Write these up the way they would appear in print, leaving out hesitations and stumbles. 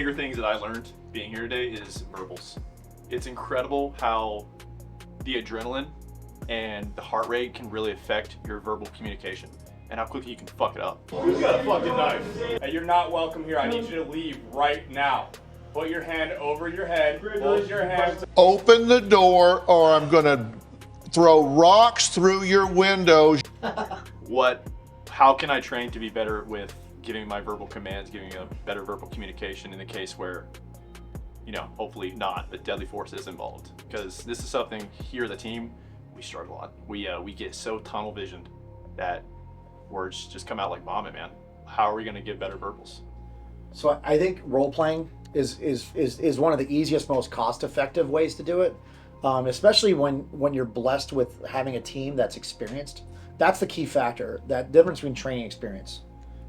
bigger things that I learned being here today is verbals. It's incredible how the adrenaline and the heart rate can really affect your verbal communication and how quickly you can fuck it up. Who's got a fucking knife? Hey, you're not welcome here. I need you to leave right now. Put your hand over your head. Hold your hand. Open the door or I'm gonna throw rocks through your windows. How can I train to be better with giving my verbal commands, giving a better verbal communication in the case where, hopefully not a deadly force is involved? Because this is something here, the team, we struggle on. We get so tunnel visioned that words just come out like vomit, man. How are we gonna give better verbals? So I think role playing is one of the easiest, most cost-effective ways to do it, especially when you're blessed with having a team that's experienced. That's the key factor, that difference between training and experience,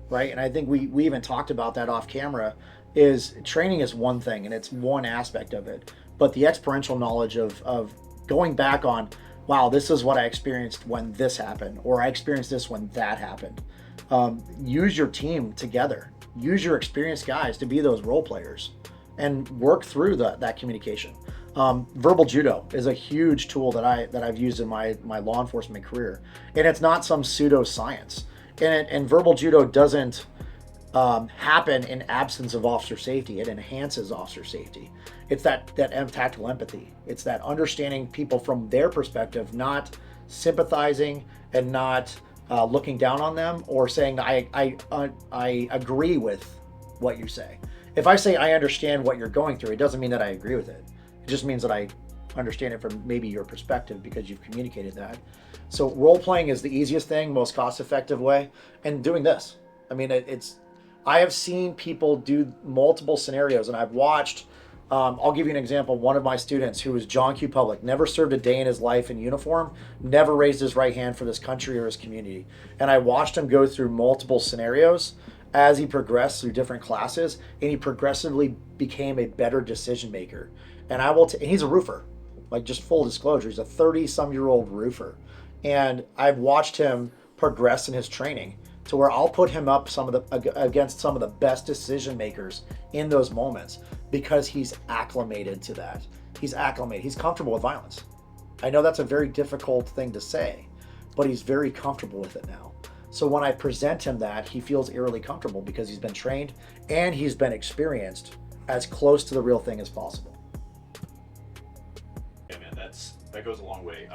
right? And I think we even talked about that off camera, is training is one thing and it's one aspect of it, but the experiential knowledge of going back on, wow, this is what I experienced when this happened, or I experienced this when that happened. Use your team together. Use your experienced guys to be those role players and work through that communication. Verbal judo is a huge tool that I've used in my law enforcement career, and it's not some pseudo science. And verbal judo doesn't happen in absence of officer safety. It enhances officer safety. It's that tactical empathy. It's that understanding people from their perspective, not sympathizing and not looking down on them or saying I agree with what you say. If I say I understand what you're going through, it doesn't mean that I agree with it. It just means that I understand it from maybe your perspective because you've communicated that. So role playing is the easiest thing, most cost-effective way. And doing this, I mean, I have seen people do multiple scenarios, and I've watched. I'll give you an example. One of my students, who was John Q. Public, never served a day in his life in uniform, never raised his right hand for this country or his community. And I watched him go through multiple scenarios as he progressed through different classes, and he progressively became a better decision maker. And and he's a roofer, like, just full disclosure, he's a 30-some-year-old roofer. And I've watched him progress in his training to where I'll put him up against some of the best decision makers in those moments because he's acclimated to that. He's acclimated. He's comfortable with violence. I know that's a very difficult thing to say, but he's very comfortable with it now. So when I present him that, he feels eerily comfortable because he's been trained and he's been experienced as close to the real thing as possible. Yeah, man, that goes a long way.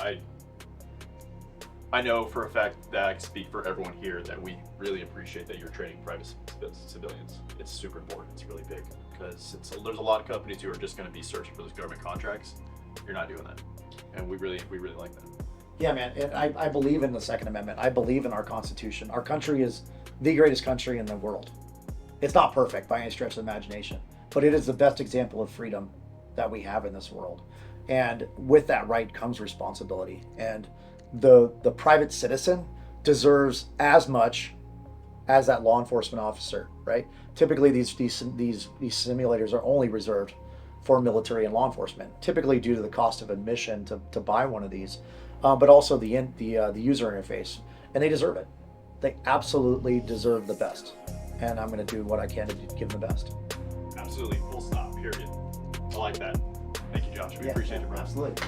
I know for a fact that I can speak for everyone here that we really appreciate that you're training private civilians. It's super important. It's really big because there's a lot of companies who are just going to be searching for those government contracts. You're not doing that, and we really like that. Yeah, man, and I believe in the Second Amendment. I believe in our Constitution. Our country is the greatest country in the world. It's not perfect by any stretch of the imagination, but it is the best example of freedom that we have in this world. And with that right comes responsibility. And the private citizen deserves as much as that law enforcement officer, right? Typically, these simulators are only reserved for military and law enforcement, typically due to the cost of admission to buy one of these, but also the user interface, and they deserve it. They absolutely deserve the best, and I'm going to do what I can to give them the best. Absolutely, full stop, period. I like that. Thank you, Josh. We appreciate it, bro. Absolutely.